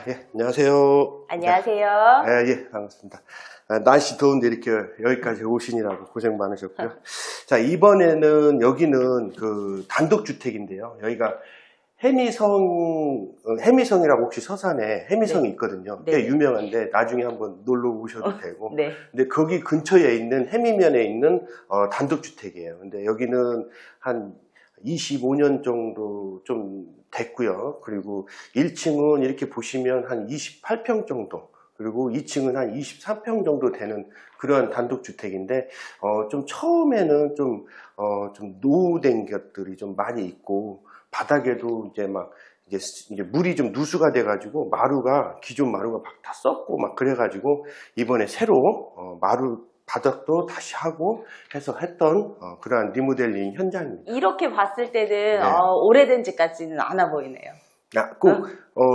예, 안녕하세요. 안녕하세요. 예, 반갑습니다. 날씨 더운데 이렇게 여기까지 오시느라고 고생 많으셨고요. 자, 이번에는 여기는 그 단독주택인데요. 여기가 해미성이라고 혹시 서산에 해미성이 네. 있거든요. 네. 꽤 유명한데 나중에 한번 놀러 오셔도 되고. 네. 근데 거기 근처에 있는 해미면에 있는 단독주택이에요. 근데 여기는 한 25년 정도 좀 됐고요. 그리고 1층은 이렇게 보시면 한 28평 정도, 그리고 2층은 한 23평 정도 되는 그러한 단독주택인데, 좀 처음에는 좀 노후된 것들이 좀 많이 있고, 바닥에도 이제 물이 좀 누수가 돼가지고, 기존 마루가 막 다 썩고 막 그래가지고, 이번에 새로, 바닥도 다시 하고 해서 했던 그러한 리모델링 현장입니다. 이렇게 봤을 때는 네. 오래된 집 같지는 않아 보이네요. 꼭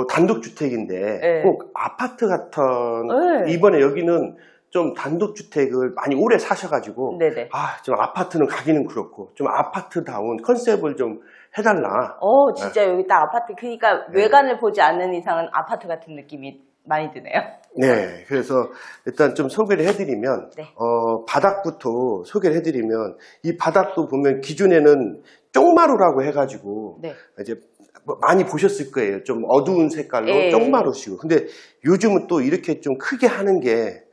단독주택인데 네. 꼭 아파트 같은 네. 이번에 여기는 좀 단독주택을 많이 오래 사셔가지고 네네. 좀 아파트는 가기는 그렇고 좀 아파트다운 컨셉을 좀 해달라. 진짜 여기 딱 아파트, 그러니까 네. 외관을 보지 않는 이상은 아파트 같은 느낌이 많이 드네요. 네, 그래서 일단 좀 소개를 해드리면, 네. 바닥부터 소개를 해드리면, 이 바닥도 보면 기존에는 쪽마루라고 해가지고, 네. 이제 뭐 많이 보셨을 거예요. 좀 어두운 색깔로 예. 쪽마루시고. 근데 요즘은 또 이렇게 좀 크게 하는 게,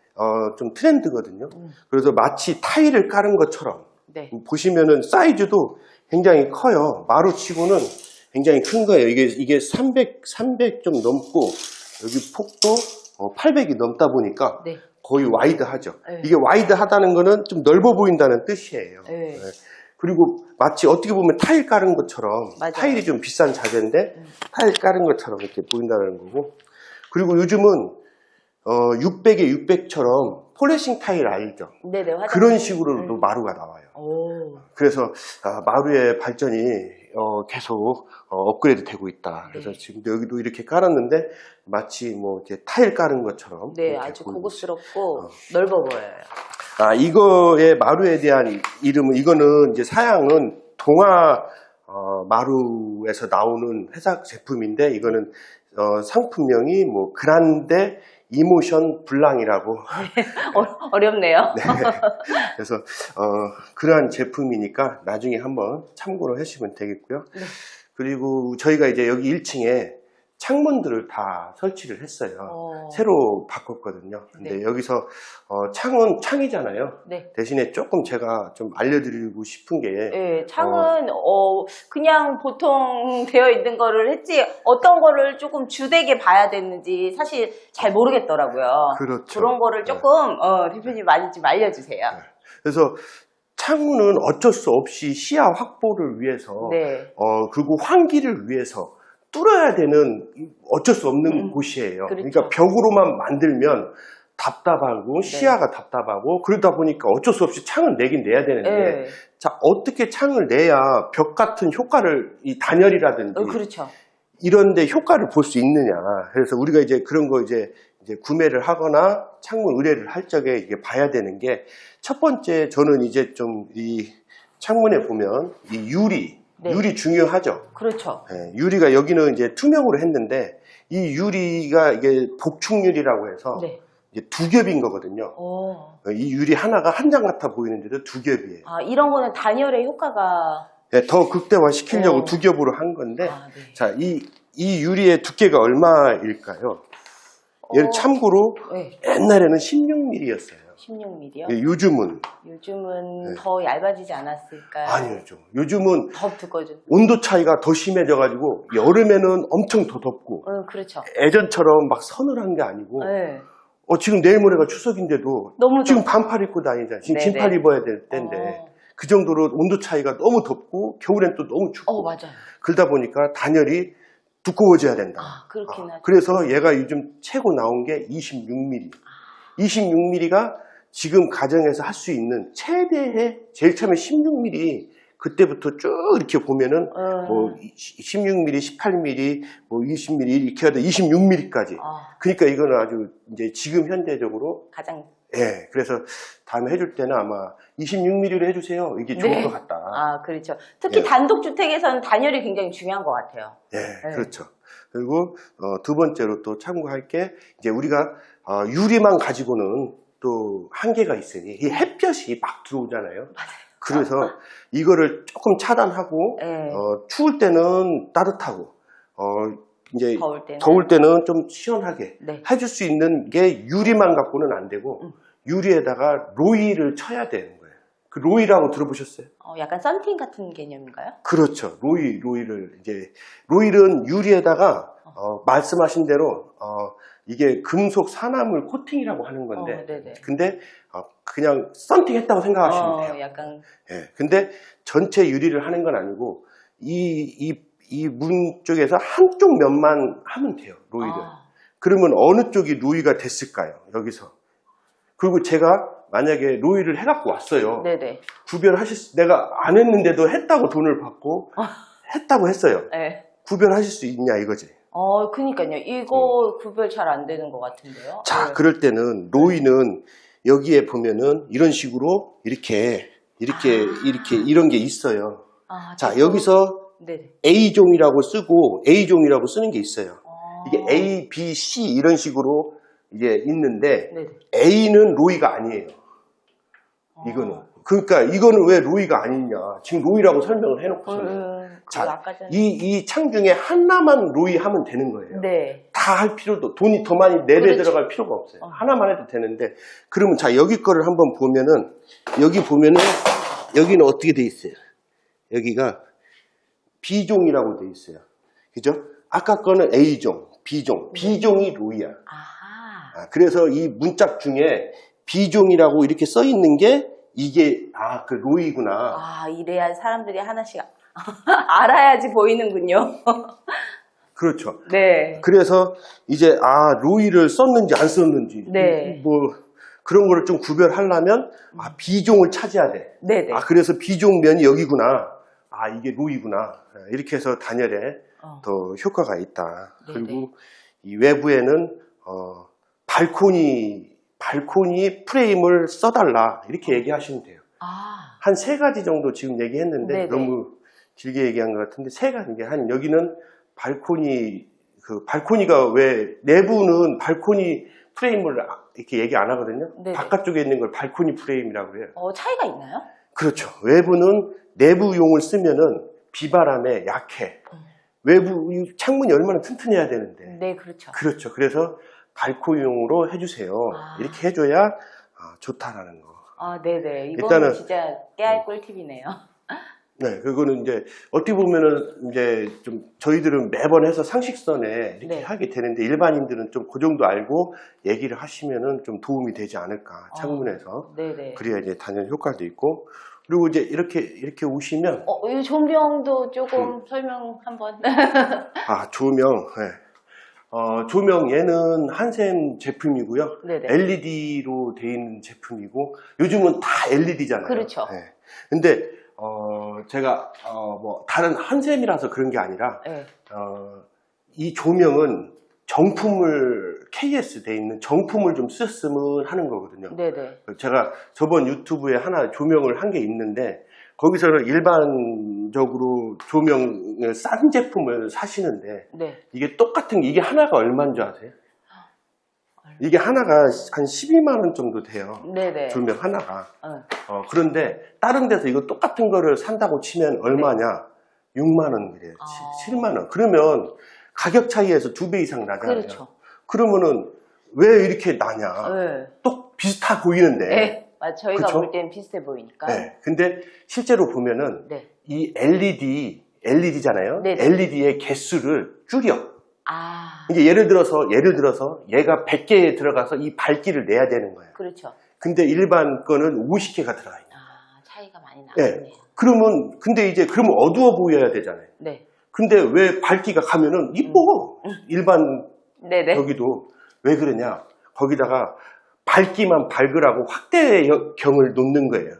좀 트렌드거든요. 그래서 마치 타일을 깔은 것처럼, 네. 보시면은 사이즈도 굉장히 커요. 마루치고는 굉장히 큰 거예요. 이게 300 좀 넘고, 여기 폭도 800이 넘다 보니까 네. 거의 와이드하죠. 네. 이게 와이드하다는 거는 좀 넓어 보인다는 뜻이에요. 네. 네. 그리고 마치 어떻게 보면 타일 깔은 것처럼, 맞아요. 타일이 좀 비싼 자재인데 타일 깔은 것처럼 이렇게 보인다는 거고, 그리고 요즘은 600에 600처럼 폴리싱 타일 알죠? 네네. 그런 식으로도 마루가 나와요. 오. 그래서 마루의 발전이 계속 업그레이드 되고 있다. 그래서 네. 지금 여기도 이렇게 깔았는데 마치 뭐 이렇게 타일 깔은 것처럼. 네, 이렇게 아주 보이고 고급스럽고 넓어 보여요. 이거의 마루에 대한 이름은, 이거는 이제 사양은 동아 마루에서 나오는 회사 제품인데, 이거는 상품명이 뭐 그란데 이모션 블랑이라고. 어렵네요. 네. 그래서 그러한 제품이니까 나중에 한번 참고로 하시면 되겠고요. 네. 그리고 저희가 이제 여기 1층에 창문들을 다 설치를 했어요. 새로 바꿨거든요. 근데 네. 여기서 창은 창이잖아요. 네. 대신에 조금 제가 좀 알려드리고 싶은 게, 네, 창은 그냥 보통 되어 있는 거를 했지 어떤 거를 조금 주되게 봐야 되는지 사실 잘 모르겠더라고요. 그렇죠. 그런 거를 조금 대표님 많이 좀 알려주세요. 네. 그래서 창문은 어쩔 수 없이 시야 확보를 위해서, 네. 그리고 환기를 위해서 뚫어야 되는 어쩔 수 없는 곳이에요. 그렇죠. 그러니까 벽으로만 만들면 답답하고 시야가 답답하고, 그러다 보니까 어쩔 수 없이 창을 내긴 내야 되는데, 네. 자, 어떻게 창을 내야 벽 같은 효과를, 이 단열이라든지 그렇죠. 이런데 효과를 볼 수 있느냐. 그래서 우리가 이제 그런 거 이제 구매를 하거나 창문 의뢰를 할 적에 이게 봐야 되는 게, 첫 번째 저는 이제 좀 이 창문에 보면 이 네. 유리 중요하죠. 그렇죠. 네, 유리가 여기는 이제 투명으로 했는데, 이 유리가 이게 복층유리라고 해서 네. 이제 두 겹인 거거든요. 이 유리 하나가 한 장 같아 보이는데도 두 겹이에요. 이런 거는 단열의 효과가 네, 더 극대화 시키려고 두 겹으로 한 건데, 네. 자, 이 유리의 두께가 얼마일까요? 얘를 참고로 네. 옛날에는 16mm였어요. 16mm요? 요즘은 요즘은 더 얇아지지 않았을까요? 아니죠. 요즘은 더 두꺼워져. 온도 차이가 더 심해져가지고 여름에는 엄청 더 덥고, 그렇죠. 예전처럼 막 서늘한 게 아니고, 네. 지금 내일 모레가 추석인데도 너무 지금 반팔 입고 다니잖아요. 지금 네네. 긴팔 입어야 될 때인데, 그 정도로 온도 차이가 너무 덥고 겨울엔 또 너무 춥고, 맞아요. 그러다 보니까 단열이 두꺼워져야 된다. 그렇긴 하죠. 그래서 얘가 요즘 최고 나온 게 26mm. 26mm가 지금 가정에서 할 수 있는 최대의, 제일 처음에 16mm, 그때부터 쭉 이렇게 보면은 뭐 16mm, 18mm, 뭐 20mm 이렇게 하다 26mm까지. 그러니까 이거는 아주 이제 지금 현대적으로 가장. 예, 그래서 다음에 해줄 때는 아마 26mm로 해주세요. 이게 좋을 것 같다. 그렇죠. 특히 단독주택에서는 단열이 굉장히 중요한 것 같아요. 예, 그렇죠. 그리고 두 번째로 또 참고할 게 이제 우리가 유리만 가지고는 또 한계가 있으니 이 햇볕이 막 들어오잖아요. 그래서 이거를 조금 차단하고 네. 추울 때는 따뜻하고 이제 더울 때는 좀 시원하게 네. 해줄 수 있는 게 유리만 갖고는 안 되고 유리에다가 로이를 쳐야 되는 거예요. 그 로이라고 들어보셨어요? 약간 썬팅 같은 개념인가요? 그렇죠. 로이를 이제 로이는 유리에다가 말씀하신 대로 이게 금속 산화물 코팅이라고 하는 건데, 네네. 근데 그냥 썬팅했다고 생각하시면 돼요. 약간 예. 근데 전체 유리를 하는 건 아니고 이 문 쪽에서 한쪽 면만 하면 돼요. 로이를. 그러면 어느 쪽이 로이가 됐을까요? 여기서. 그리고 제가 만약에 로이를 해갖고 왔어요. 네네. 내가 안 했는데도 했다고 돈을 받고 했다고 했어요. 네. 구별하실 수 있냐 이거지. 그니까요. 이거 구별 잘 안 되는 것 같은데요. 자, 네. 그럴 때는 로이는 여기에 보면은 이런 식으로 이렇게 이런 게 있어요. 자, 여기서 네네. A종이라고 쓰고 A종이라고 쓰는 게 있어요. 이게 A, B, C 이런 식으로 이게 있는데 네네. A는 로이가 아니에요. 이거는. 그러니까 이거는 왜 로이가 아니냐. 지금 로이라고 설명을 해놓고서는. 자, 아까 전에. 이 창 중에 하나만 로이 하면 되는 거예요. 네. 다 할 필요도, 돈이 더 많이 4배 그렇죠. 들어갈 필요가 없어요. 하나만 해도 되는데. 그러면 자, 여기 거를 한번 보면은, 여기 보면은, 여기는 어떻게 돼 있어요? 여기가 B종이라고 돼 있어요. 그죠? 아까 거는 A종, B종. B종이 로이야. 그래서 이 문짝 중에 B종이라고 이렇게 써 있는 게 이게 그 로이구나. 이래야 사람들이 하나씩 알아야지 보이는군요. 그렇죠. 네. 그래서 이제 로이를 썼는지 안 썼는지 네. 뭐 그런 거를 좀 구별하려면 B종을 찾아야 돼. 네네. 그래서 B종 면이 여기구나. 이게 로이구나. 이렇게 해서 단열에 더 효과가 있다. 네네. 그리고 이 외부에는 발코니 프레임을 써달라 이렇게 얘기하시면 돼요. 한 3가지 정도 지금 얘기했는데 네네. 너무 길게 얘기한 것 같은데 3가지. 여기는 발코니가 왜 내부는 발코니 프레임을 이렇게 얘기 안 하거든요. 네네. 바깥쪽에 있는 걸 발코니 프레임이라고 해요. 차이가 있나요? 그렇죠. 외부는 내부용을 쓰면은 비바람에 약해. 외부 이 창문이 얼마나 튼튼해야 되는데. 네, 그렇죠. 그렇죠. 그래서 발코니용으로 해주세요. 이렇게 해줘야 좋다라는 거. 네네. 이거는 일단은 진짜 깨알 꿀팁이네요. 네, 그거는 이제 어떻게 보면은 이제 좀 저희들은 매번 해서 상식선에 이렇게 네. 하게 되는데 일반인들은 좀 그 정도 알고 얘기를 하시면은 좀 도움이 되지 않을까 창문에서. 네네. 그래야 이제 단열 효과도 있고. 그리고 이제 이렇게 오시면 이 조명도 조금 설명 한번. 조명. 네. 조명 얘는 한샘 제품이고요. 네네. LED로 돼 있는 제품이고 요즘은 다 LED잖아요. 그렇죠. 네. 근데 제가 뭐 다른 한샘이라서 그런 게 아니라 네. 이 조명은 정품을 KS 돼 있는 정품을 좀 썼으면 하는 거거든요. 네네. 제가 저번 유튜브에 하나 조명을 한 게 있는데 거기서는 일반적으로 조명을 싼 제품을 사시는데 네. 이게 똑같은 게 이게 하나가 얼마인 줄 아세요? 이게 하나가 한 12만 원 정도 돼요. 네네. 조명 하나가. 그런데 다른 데서 이거 똑같은 거를 산다고 치면 얼마냐? 6만 원 그래요. 7만 원. 그러면 가격 차이에서 2배 이상 나잖아요. 그렇죠. 그러면은 왜 이렇게 나냐? 네. 또 비슷하 보이는데. 네. 저희가 그쵸? 볼 땐 비슷해 보이니까. 네. 근데 실제로 보면은 네. 이 LED잖아요. 네네. LED의 개수를 줄여. 아, 이게 예를 들어서 얘가 100개에 들어가서 이 밝기를 내야 되는 거예요. 그렇죠. 근데 일반 거는 50개가 들어가 있는 거예요. 차이가 많이 네. 나겠네요. 그러면 어두워 보여야 되잖아요. 네. 근데 왜 밝기가 가면은 이뻐. 일반 네네. 여기도 왜 그러냐? 거기다가 밝기만 밝으라고 확대경을 놓는 거예요.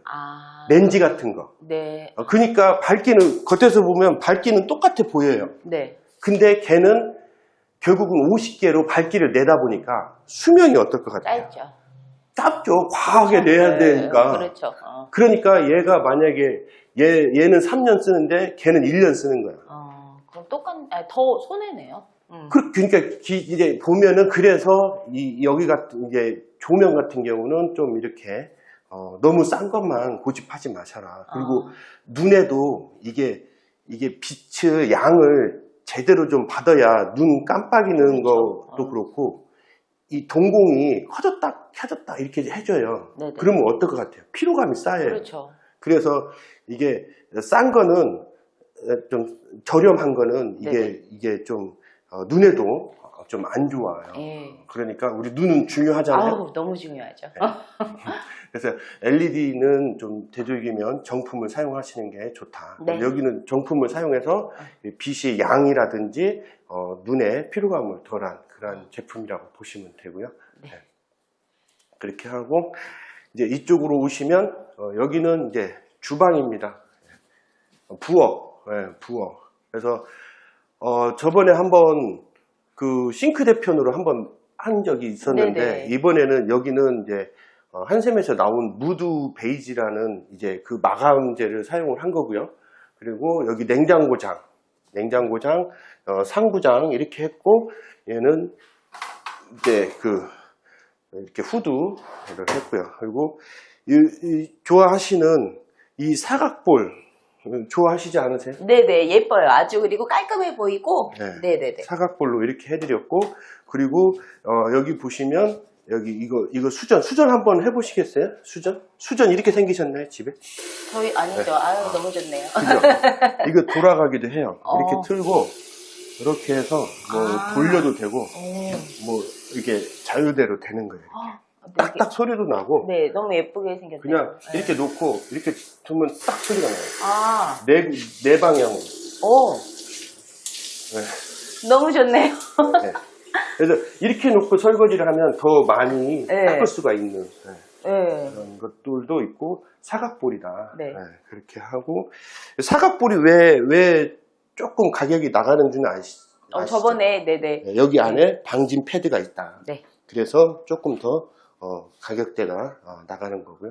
렌즈 같은 거. 네. 그러니까 밝기는 겉에서 보면 밝기는 똑같아 보여요. 네. 근데 걔는 결국은 50개로 밝기를 내다 보니까 수명이 어떨 것 같아요? 짧죠. 과하게 내야 되니까. 그렇죠. 그러니까 얘가 만약에 얘는 3년 쓰는데 걔는 1년 쓰는 거야. 그럼 더 손해네요. 그러니까 이제 보면은 그래서 여기 같은 이제 조명 같은 경우는 좀 이렇게 너무 싼 것만 고집하지 마셔라. 그리고 눈에도 이게 빛의 양을 제대로 좀 받아야 눈 깜빡이는 그렇죠. 것도 그렇고 이 동공이 커졌다 켜졌다 이렇게 해줘요. 네네. 그러면 어떨 것 같아요? 피로감이 쌓여요. 그렇죠. 그래서 이게 싼 거는 좀 저렴한 거는 이게 좀 눈에도 좀 안 좋아요. 예. 그러니까 우리 눈은 중요하잖아요. 아우, 너무 중요하죠. 그래서 LED는 좀 되도록이면 정품을 사용하시는 게 좋다. 네. 여기는 정품을 사용해서 빛의 양이라든지 눈에 피로감을 덜한 그런 제품이라고 보시면 되고요. 네. 네. 그렇게 하고 이제 이쪽으로 오시면 여기는 이제 주방입니다. 부엌, 네, 부엌. 그래서 저번에 한번 그 싱크 대편으로 한번 한 적이 있었는데 네네. 이번에는 여기는 이제 한샘에서 나온 무드 베이지라는 이제 그 마감재를 사용을 한 거고요. 그리고 여기 냉장고장, 상부장 이렇게 했고 얘는 이제 이렇게 후드를 했고요. 그리고 좋아하시는 이 사각볼 좋아하시지 않으세요? 네네, 예뻐요. 아주 그리고 깔끔해 보이고. 네. 네네네. 사각볼로 이렇게 해드렸고 그리고 여기 보시면 여기 이거 수전 한번 해보시겠어요? 수전 이렇게 생기셨나요 집에? 저희 아니죠. 아유, 너무 좋네요. 그죠? 이거 돌아가기도 해요. 이렇게 틀고 이렇게 해서 뭐 돌려도 되고 뭐 이렇게 자유대로 되는 거예요. 딱딱 소리도 나고 네, 너무 예쁘게 생겼네요. 그냥 이렇게 놓고 이렇게 두면 딱 소리가 나요. 아, 네 방향으로. 오, 네. 너무 좋네요. 네. 그래서 이렇게 놓고 설거지를 하면 더 많이 네. 닦을 수가 있는 네. 그런 것들도 있고 사각볼이다. 네. 그렇게 하고 사각볼이 왜 조금 가격이 나가는지는 아시죠? 저번에, 네네. 네, 여기 안에 방진 패드가 있다. 네. 그래서 조금 더 가격대가 나가는 거고요.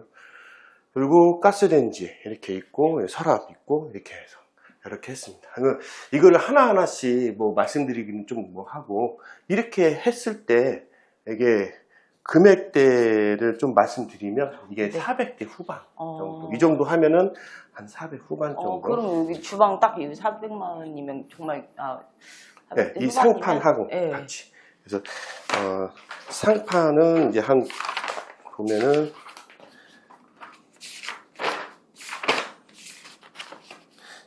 그리고 가스레인지 이렇게 있고 서랍 있고 이렇게 해서 이렇게 했습니다. 이걸 하나하나씩 뭐 말씀드리기는 좀 뭐 하고 이렇게 했을 때 이게 금액대를 좀 말씀드리면 이게 400대 후반 정도. 이 정도 하면은 한 400 후반 정도. 그럼 여기 주방 딱 400만 원이면 정말, 네, 이 상판하고 네. 같이. 그래서 상판은 이제 보면은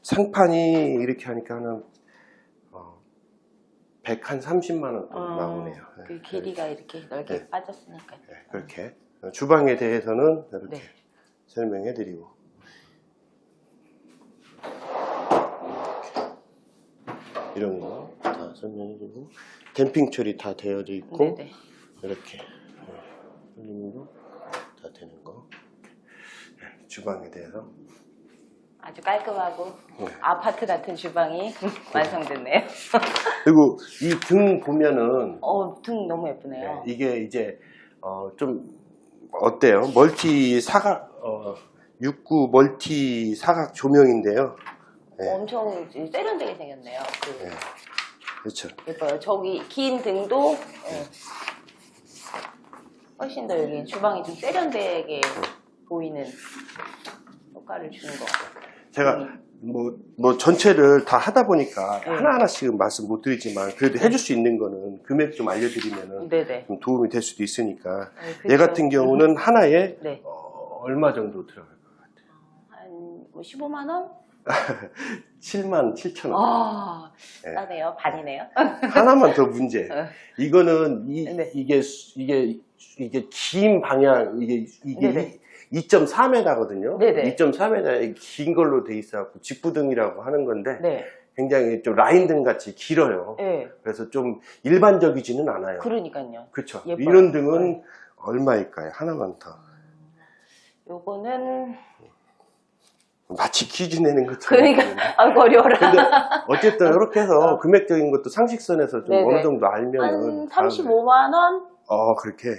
상판이 이렇게 하니까는 130만 원 정도 나오네요. 그 길이가 이렇게 넓게 빠졌으니까. 네, 그렇게 주방에 대해서는 이렇게 네. 설명해 드리고 이런 거 다 설명해 드리고 캠핑 처리 다 되어 있고 네네. 이렇게 손님도 다 되는 거 주방에 대해서 아주 깔끔하고 아파트 같은 주방이 완성됐네요. 그리고 이 등 보면은 등 너무 예쁘네요. 이게 이제 좀 어때요? 멀티 사각 6구 멀티 사각 조명인데요. 네. 엄청 세련되게 생겼네요. 네. 그렇죠. 예뻐요. 저기 긴 등도 훨씬 더 여기 주방이 좀 세련되게 보이는 효과를 주는 것 같아요. 제가 뭐 전체를 다 하다 보니까 하나하나씩은 말씀 못 드리지만 그래도 해줄 수 있는 거는 금액 좀 알려드리면은 네네. 좀 도움이 될 수도 있으니까 그렇죠. 얘 같은 경우는 하나에 네. 얼마 정도 들어갈 것 같아요? 한 15만 원? 7만 7천 원. 네. 싸네요. 반이네요. 하나만 더 문제. 이거는 네. 이게 긴 방향 이게 네네. 2.4m거든요. 네네. 2.4m의 긴 걸로 돼 있어갖고 직부등이라고 하는 건데 네. 굉장히 좀 라인등 같이 길어요. 네. 그래서 좀 일반적이지는 않아요. 그러니까요. 그렇죠. 예뻐요. 이런 등은 얼마일까요? 하나만 더. 요거는 마치 퀴즈 내는 것처럼. 그러니까 어려워라. 근데 어쨌든 이렇게 해서 금액적인 것도 상식선에서 좀 네네. 어느 정도 알면은 한 35만 원? 그렇게.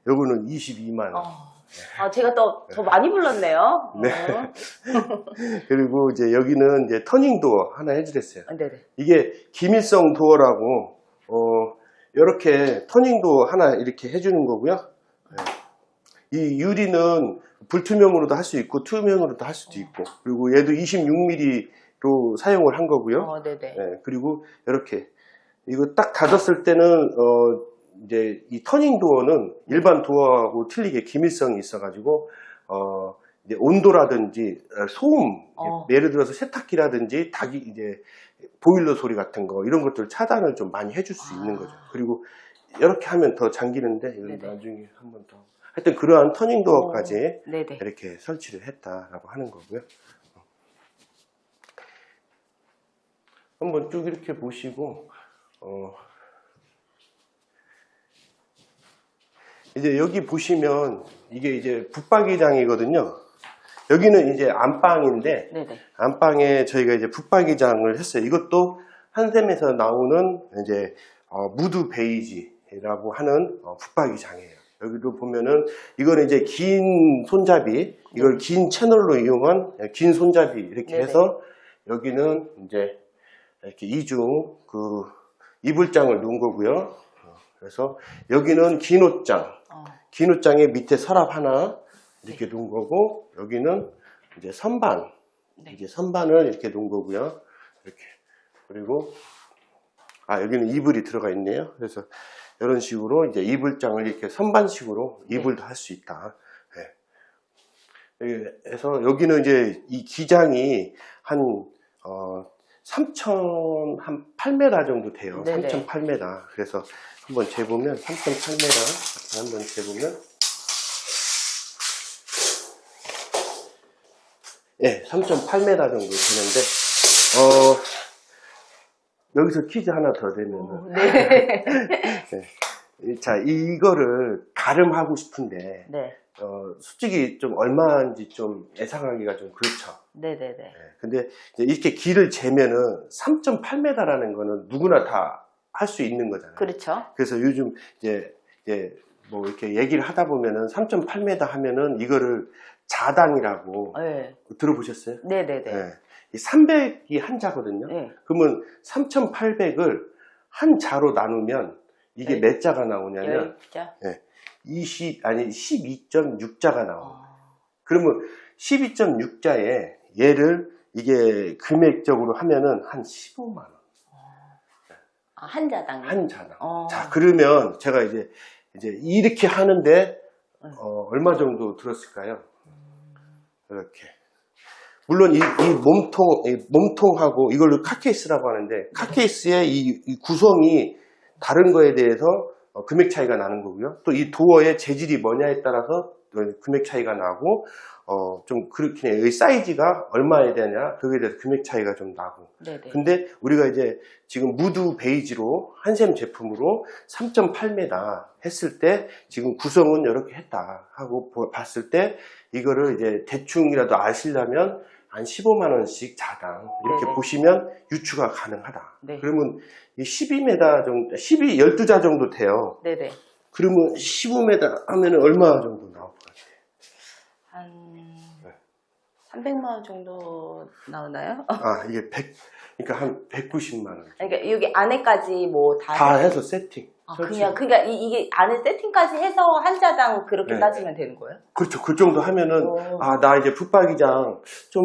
요거는 22만 원. 제가 더 많이 불렀네요. 네. 그리고 이제 여기는 이제 터닝 도어 하나 해드렸어요. 네네. 이게 김일성 도어라고 이렇게 터닝도 하나 이렇게 해주는 거고요. 이 유리는 불투명으로도 할 수 있고 투명으로도 할 수도 있고, 그리고 얘도 26mm로 사용을 한 거고요. 네네. 그리고 이렇게 이거 딱 닫았을 때는 이제 이 터닝 도어는 일반 도어하고 틀리게 기밀성이 있어가지고 이제 온도라든지 소음, 예를 들어서 세탁기라든지 닭이 이제 보일러 소리 같은 거 이런 것들 차단을 좀 많이 해줄 수 있는 거죠. 그리고 이렇게 하면 더 잠기는데 이건 나중에 한 번 더. 하여튼 그러한 터닝 도어까지 이렇게 설치를 했다라고 하는 거고요. 한번 쭉 이렇게 보시고 이제 여기 보시면 이게 이제 붙박이장이거든요. 여기는 이제 안방인데 안방에 저희가 이제 붙박이장을 했어요. 이것도 한샘에서 나오는 이제 무드 베이지라고 하는 붙박이장이에요. 여기도 보면은 이거는 이제 긴 손잡이, 이걸 긴 채널로 이용한 긴 손잡이 이렇게 해서 여기는 이제 이렇게 이중 그 이불장을 놓은 거고요. 그래서 여기는 긴 옷장, 긴 옷장에 밑에 서랍 하나 이렇게 놓은 거고, 여기는 이제 선반, 이제 선반을 이렇게 놓은 거고요. 이렇게. 그리고 여기는 이불이 들어가 있네요. 그래서 이런 식으로 이제 이불장을 이렇게 선반식으로 이불도 할 수 있다. 그래서 여기는 이제 이 기장이 한 3,008m 정도 돼요. 3,008m. 그래서 한번 재보면 3,008m 한번 재보면 3,008m 정도 되는데 여기서 퀴즈 하나 더 되면은 자, 이거를 가름하고 싶은데 솔직히 좀 얼마인지 좀 예상하기가 좀 그렇죠. 근데 이제 이렇게 길을 재면은 3.8m라는 거는 누구나 다 할 수 있는 거잖아요. 그렇죠. 그래서 요즘 이제 뭐 이렇게 얘기를 하다 보면은 3.8m 하면은 이거를 자당이라고 들어보셨어요? 이 300이 한 자거든요. 그러면 3,800을 한 자로 나누면 이게 몇 자가 나오냐면 12.6자가 나옵니다. 그러면 12.6자에 얘를 이게 금액적으로 하면은 한 15만 원. 한 자당. 한 자당. 자, 그러면 제가 이제 이렇게 하는데 얼마 정도 들었을까요? 이렇게. 물론 이 몸통하고 이걸로 카케이스라고 하는데, 카케이스의 이 구성이 다른 거에 대해서 금액 차이가 나는 거고요. 또 이 도어의 재질이 뭐냐에 따라서 금액 차이가 나고, 좀 그렇긴 해요. 이 사이즈가 얼마에 되냐, 그거에 대해서 금액 차이가 좀 나고. 근데 우리가 이제 지금 무드 베이지로 한샘 제품으로 3.8m 했을 때 지금 구성은 이렇게 했다 하고 봤을 때 이거를 이제 대충이라도 아시려면 한 15만 원씩 자당 이렇게 보시면 유추가 가능하다. 그러면 12m 정도, 12자 정도 돼요. 그러면 15m 하면 얼마 정도 나올 것 같아요? 한 300만 원 정도 나오나요? 이게 그러니까 한 190만 원. 그러니까 여기 안에까지 뭐 다 해서 세팅. 그러니까 이게 안에 세팅까지 해서 한 자당 그렇게 따지면 되는 거예요? 그렇죠. 그 정도 하면은 나 이제 붙박이장 좀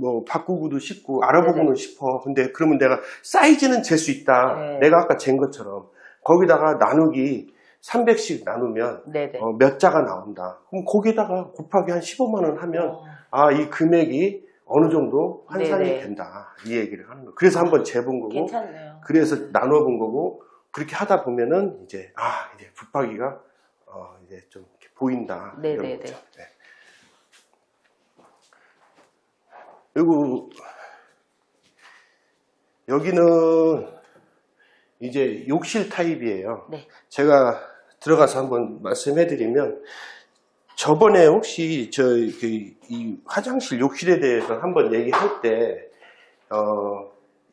뭐 바꾸고도 싶고 알아보고는 싶어. 근데 그러면 내가 사이즈는 잴 수 있다. 내가 아까 잰 것처럼 거기다가 나누기 300씩 나누면 몇 자가 나온다. 그럼 거기다가 곱하기 한 15만 원 하면 이 금액이 어느 정도 환산이 된다. 이 얘기를 하는 거예요. 그래서 한번 재본 거고, 괜찮네요. 그래서 나눠본 거고, 그렇게 하다 보면은 이제 이제 붙박이가 이제 좀 이렇게 보인다. 이런 거죠. 그리고 여기는 이제 욕실 타입이에요. 제가 들어가서 한번 말씀해드리면, 저번에 혹시 이 화장실 욕실에 대해서 한번 얘기할 때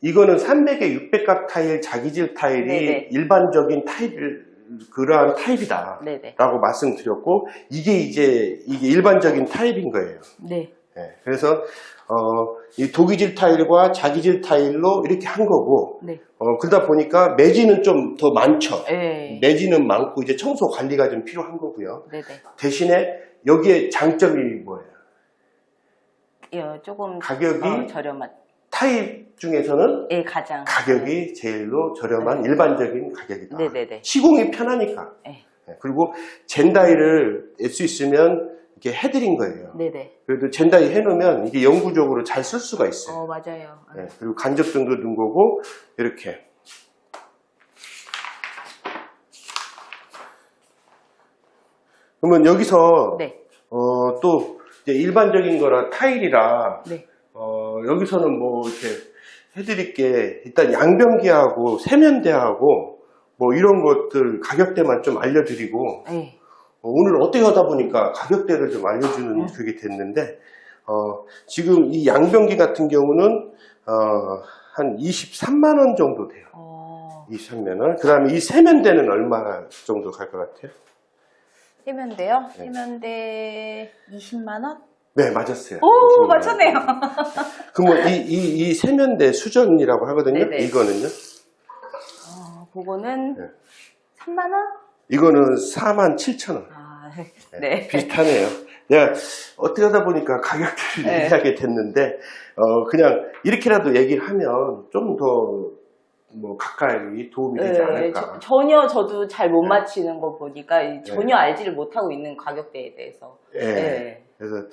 이거는 300에 600각 타일, 자기질 타일이 일반적인 그러한 타입이다 라고 말씀드렸고, 이게 일반적인 타입인 거예요. 그래서 이 도기질 타일과 자기질 타일로 이렇게 한 거고, 네. 그러다 보니까 매지는 좀 더 많죠. 네. 매지는 많고 이제 청소 관리가 좀 필요한 거고요. 네네. 대신에 여기에 장점이 뭐예요? 조금 가격이 저렴한. 타일 중에서는 예, 가장. 가격이 제일로 저렴한 일반적인 가격이다. 네네네. 시공이 편하니까. 네. 그리고 젠다이를 낼 수 있으면 이렇게 해드린 거예요. 네네. 그래도 젠다이 해놓으면 이게 영구적으로 잘 쓸 수가 있어요. 맞아요. 네, 그리고 간접등도 넣은 거고, 이렇게. 그러면 여기서, 네. 또, 이제 일반적인 거라 타일이라, 네. 여기서는 뭐, 이렇게 해드릴 게, 일단 양변기하고 세면대하고, 뭐 이런 것들 가격대만 좀 알려드리고, 네. 오늘 어떻게 하다 보니까 가격대를 좀 알려주는 그게 됐는데, 지금 이 양변기 같은 경우는, 한 23만원 정도 돼요. 23만원. 그 다음에 이 세면대는 얼마 정도 갈 것 같아요? 세면대요? 네. 세면대 20만원? 네, 맞았어요. 오, 맞췄네요. 그러면 이 세면대 수전이라고 하거든요. 네네. 이거는요? 그거는 네. 3만원? 이거는 47,000원. 네. 비슷하네요. 내가 어떻게 하다 보니까 가격대를 네. 얘기하게 됐는데, 그냥 이렇게라도 얘기를 하면 좀 더 뭐 가까이 도움이 되지 않을까. 전혀 저도 잘 못 네. 맞히는 거 보니까 전혀 알지를 못하고 있는 가격대에 대해서. 예. 네. 그래서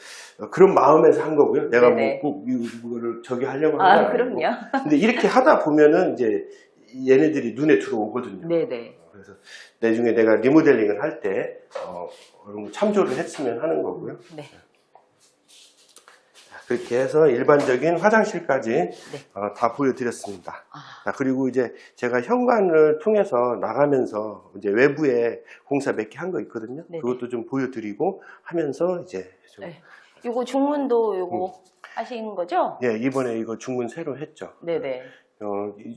그런 마음에서 한 거고요. 내가 네네. 뭐 꼭 이거를 저기 하려고 한 건 아니고. 그럼요. 근데 이렇게 하다 보면은 이제 얘네들이 눈에 들어오거든요. 네네. 그래서 나중에 내가 리모델링을 할 때 참조를 했으면 하는 거고요. 네. 그렇게 해서 일반적인 화장실까지 다 보여드렸습니다. 자, 그리고 이제 제가 현관을 통해서 나가면서 이제 외부에 공사 몇 개 한 거 있거든요. 네네. 그것도 좀 보여드리고 하면서 이제 좀 요거 중문도 요거 하신 거죠? 예, 이번에 이거 중문 새로 했죠. 네네.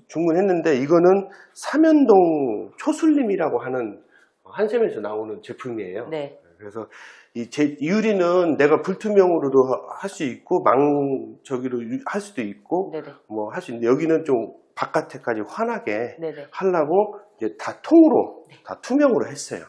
주문했는데 이거는 삼연동 초슬림이라고 하는 한샘에서 나오는 제품이에요. 네. 그래서 유리는 내가 불투명으로도 할 수 있고 저기로 할 수도 있고 네네. 뭐 할 수 있는데 여기는 좀 바깥에까지 환하게 네네. 하려고 이제 다 통으로 다 투명으로 했어요.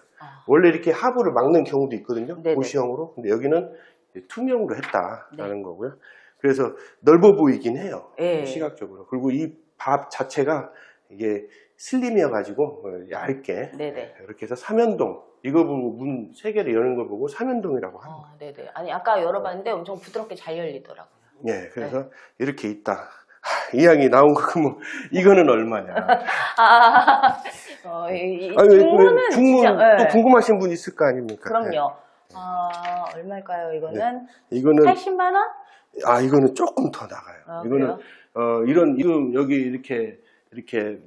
원래 이렇게 하부를 막는 경우도 있거든요. 네네. 고시형으로. 근데 여기는 이제 투명으로 했다라는 거고요. 그래서 넓어 보이긴 해요. 네. 시각적으로. 그리고 이 밥 자체가 이게 슬림이어가지고 얇게 네네. 이렇게 해서 삼연동 이거 보고 문 3개를 여는 걸 보고 삼연동이라고 하는 거예요. 네네. 아니 아까 열어봤는데 엄청 부드럽게 잘 열리더라고요. 예, 그래서 이렇게 있다. 이왕이 나온 거 뭐 이거는 얼마냐? 중문은 중문 진짜, 또 궁금하신 분 있을 거 아닙니까? 그럼요. 얼마일까요? 이거는 이거는 80만 원? 이거는 조금 더 나가요. 이거는 지금 여기 이렇게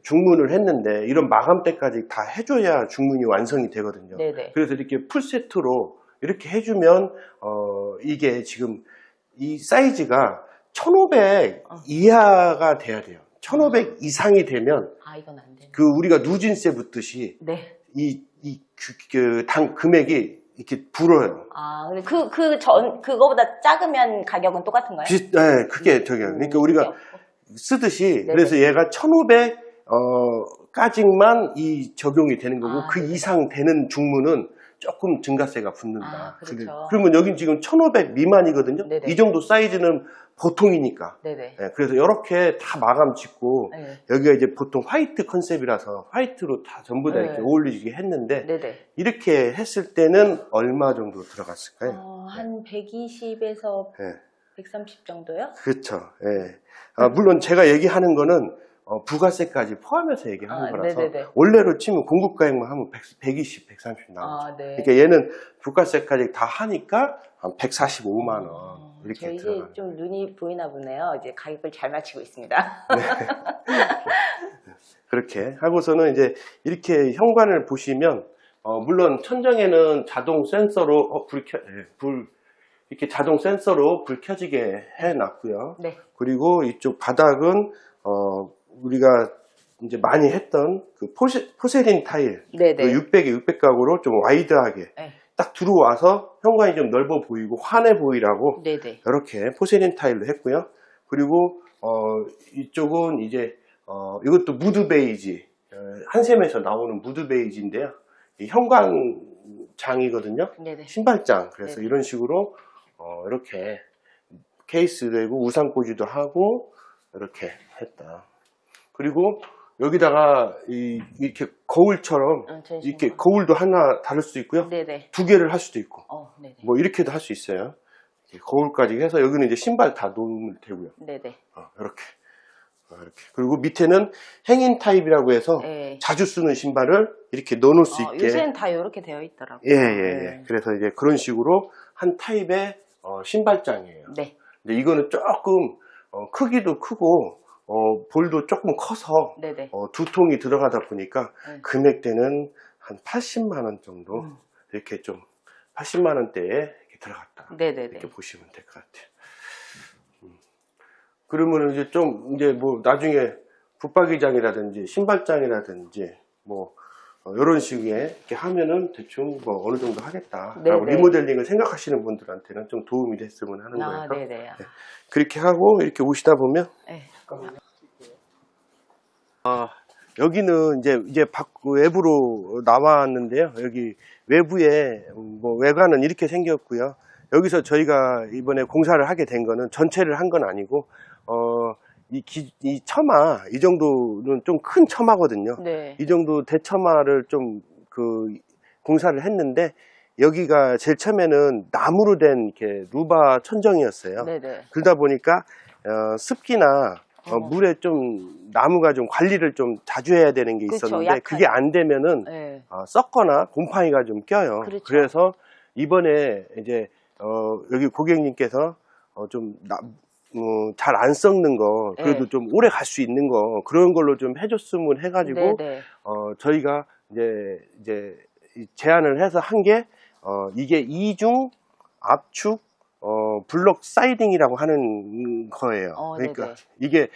중문을 했는데 이런 마감대까지 다 해줘야 중문이 완성이 되거든요. 네네. 그래서 이렇게 풀세트로 이렇게 해주면 이게 지금 이 사이즈가 1500 이하가 돼야 돼요. 1500 이상이 되면 이건 안 되네. 우리가 누진세 붙듯이 네. 금액이 이렇게 불어요. 근데 그거보다 작으면 가격은 똑같은가요? 네, 그게 저기요. 그러니까 우리가 쓰듯이 네네. 그래서 얘가 1500 까지만 이 적용이 되는 거고 그 네네. 이상 되는 중문은 조금 증가세가 붙는다. 그렇죠. 그러면 여긴 지금 1500 미만이거든요. 네네. 이 정도 사이즈는 보통이니까. 네네. 네, 그래서 이렇게 다 마감 짓고 네. 여기가 이제 보통 화이트 컨셉이라서 화이트로 다 전부 다 네. 이렇게 어울리게 했는데 네네. 이렇게 했을 때는 얼마 정도 들어갔을까요? 한 120에서 네. 130 정도요? 그렇죠. 예. 물론 제가 얘기하는 거는 부가세까지 포함해서 얘기하는 거라서 네네네. 원래로 치면 공급가액만 하면 120, 130 나오죠. 네. 그러니까 얘는 부가세까지 다 하니까 한 145만 원 이렇게 저 이제 들어가요. 좀 눈이 보이나 보네요. 이제 가격을 잘 맞추고 있습니다. 그렇게 하고서는 이제 이렇게 현관을 보시면 물론 천장에는 자동 센서로 이렇게 자동 센서로 불 켜지게 해놨고요. 네. 그리고 이쪽 바닥은 우리가 이제 많이 했던 그 포세린 타일, 네네. 600에 600각으로 좀 와이드하게 네. 딱 들어와서 현관이 좀 넓어 보이고 환해 보이라고 네네. 이렇게 포세린 타일로 했고요. 그리고 이쪽은 이제 이것도 무드 베이지, 한샘에서 나오는 무드 베이지인데요. 이 형광장이거든요. 네네. 신발장. 그래서 네네. 이런 식으로 이렇게 케이스 되고 우산 꽂이도 하고 이렇게 했다. 그리고 여기다가 이렇게 거울처럼 이렇게 거울도 하나 달을 수도 있고요. 네네. 두 개를 할 수도 있고 네네. 뭐 이렇게도 할 수 있어요. 거울까지 해서 여기는 이제 신발 다 놓으면 되고요. 네네. 이렇게. 그리고 밑에는 행인 타입이라고 해서 네. 자주 쓰는 신발을 이렇게 넣어놓을 수 있게. 요새는 다 이렇게 되어 있더라고요. 예. 그래서 이제 그런 식으로 한 타입의 신발장이에요. 네. 근데 이거는 조금 크기도 크고 볼도 조금 커서 네네. 두 통이 들어가다 보니까 네. 금액대는 한 80만 원 정도 이렇게 좀 80만 원대에 이렇게 들어갔다. 네네네. 이렇게 보시면 될 것 같아요. 그러면 이제 좀 이제 뭐 나중에 붙박이장이라든지 신발장이라든지 뭐 이런 식의 이렇게 하면은 대충 뭐 어느 정도 하겠다라고 네네. 리모델링을 생각하시는 분들한테는 좀 도움이 됐으면 하는 거예요. 네네. 네. 그렇게 하고 이렇게 오시다 보면 네. 여기는 이제 외부로 나왔는데요. 여기 외부에 뭐 외관은 이렇게 생겼고요. 여기서 저희가 이번에 공사를 하게 된 거는 전체를 한 건 아니고 이 처마 이 정도는 좀 큰 처마거든요. 네. 이 정도 대처마를 좀 공사를 했는데 여기가 제일 처음에는 나무로 된 이렇게 루바 천정이었어요. 네네. 그러다 보니까 습기나 물에 좀 나무가 좀 관리를 좀 자주 해야 되는 게 그쵸, 있었는데 약하죠. 그게 안 되면은 네. 썩거나 곰팡이가 좀 껴요. 그렇죠. 그래서 이번에 이제 여기 고객님께서 좀 잘 안 썩는 거 그래도 네. 좀 오래 갈 수 있는 거 그런 걸로 좀 해줬으면 해가지고 네네. 저희가 이제 제안을 해서 한 게 이게 이중 압축 블록 사이딩이라고 하는 거예요. 그러니까 네네. 이게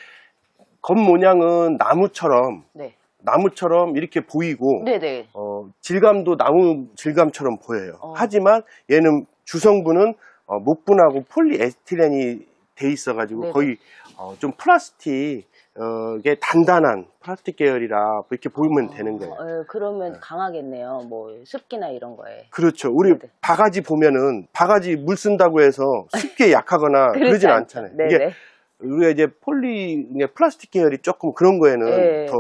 겉 모양은 나무처럼 네. 이렇게 보이고 네네. 질감도 나무 질감처럼 보여요. 하지만 얘는 주성분은 목분하고 폴리에스티렌이 돼 있어 가지고 네네. 거의 좀 플라스틱 게 단단한 플라스틱 계열이라 이렇게 보면 되는 거예요. 그러면 강하겠네요. 뭐 습기나 이런 거에. 그렇죠. 우리 네네. 바가지 보면은 바가지 물 쓴다고 해서 습기에 약하거나 그러진 않잖아요. 이게 네네. 우리가 이제 플라스틱 계열이 조금 그런 거에는 네. 더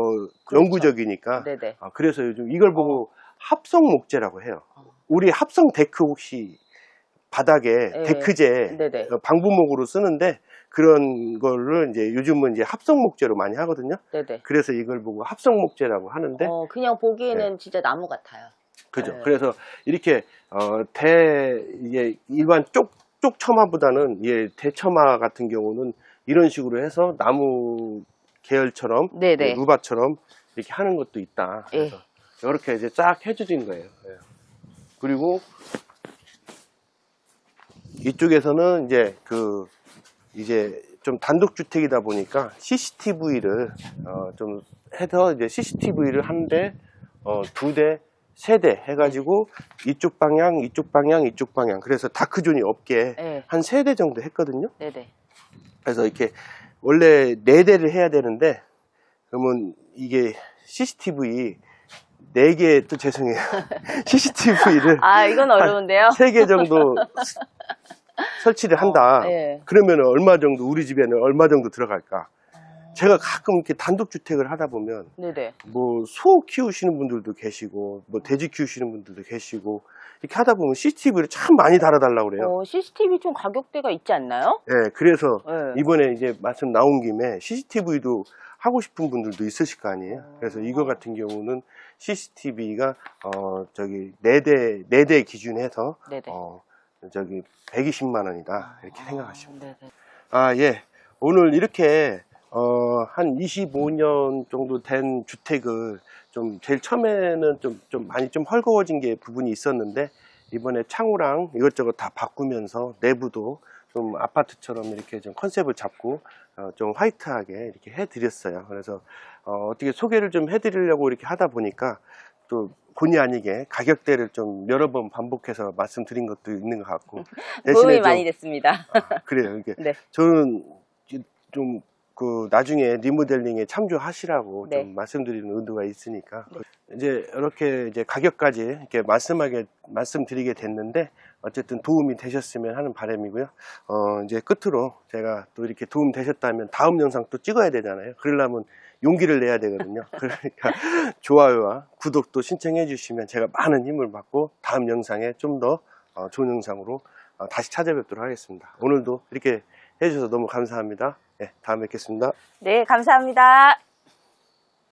그렇죠. 영구적이니까. 네네. 그래서 요즘 이걸 보고 합성 목재라고 해요. 우리 합성 데크 혹시 바닥에 네. 데크재 네네. 방부목으로 쓰는데 그런 거를 이제 요즘은 이제 합성 목재로 많이 하거든요. 네네. 그래서 이걸 보고 합성 목재라고 하는데 그냥 보기에는 진짜 나무 같아요. 그죠. 네. 그래서 이렇게 이제 일반 쪽 처마보다는 대처마 같은 경우는 이런 식으로 해서 나무 계열처럼 네네. 루바처럼 이렇게 하는 것도 있다. 그래서 이렇게 이제 쫙 해주신 거예요. 그리고 이쪽에서는 이제 좀 단독주택이다 보니까 CCTV를 좀 해서 이제 CCTV를 한 대, 두 대, 세 대 해가지고 이쪽 방향, 이쪽 방향, 이쪽 방향. 그래서 다크존이 없게 한 세 대 정도 했거든요. 네네. 그래서 이렇게 원래 네 대를 해야 되는데 그러면 이게 CCTV 4개 또 죄송해요. CCTV를 이건 어려운데요. 3개 정도 설치를 한다. 그러면 얼마 정도 우리 집에는 얼마 정도 들어갈까? 제가 가끔 이렇게 단독주택을 하다 보면 네네. 뭐 소 키우시는 분들도 계시고 뭐 돼지 키우시는 분들도 계시고 이렇게 하다 보면 CCTV를 참 많이 달아달라고 그래요. CCTV 좀 가격대가 있지 않나요? 네, 그래서 네. 이번에 이제 말씀 나온 김에 CCTV도 하고 싶은 분들도 있으실 거 아니에요. 그래서 이거 같은 경우는 CCTV가 저기 4대 기준해서 네네. 저기 120만 원이다 이렇게 생각하시면 돼요. 네네. 예. 오늘 이렇게 한 25년 정도 된 주택을 좀 제일 처음에는 좀 많이 좀 헐거워진 게 부분이 있었는데 이번에 창호랑 이것저것 다 바꾸면서 내부도 좀 아파트처럼 이렇게 좀 컨셉을 잡고 좀 화이트하게 이렇게 해드렸어요. 그래서 어떻게 소개를 좀 해드리려고 이렇게 하다 보니까 또 본의 아니게 가격대를 좀 여러 번 반복해서 말씀드린 것도 있는 것 같고 도움이 많이 됐습니다. 그래요. 이게 네. 저는 좀 그 나중에 리모델링에 참조하시라고 네. 좀 말씀드리는 의도가 있으니까 이제 이렇게 이제 가격까지 이렇게 말씀드리게 됐는데 어쨌든 도움이 되셨으면 하는 바람이고요. 이제 끝으로 제가 또 이렇게 도움 되셨다면 다음 영상 또 찍어야 되잖아요. 그러려면 용기를 내야 되거든요. 그러니까 좋아요와 구독도 신청해 주시면 제가 많은 힘을 받고 다음 영상에 좀 더 좋은 영상으로 다시 찾아뵙도록 하겠습니다. 오늘도 이렇게 해주셔서 너무 감사합니다. 네, 다음에 뵙겠습니다. 네, 감사합니다.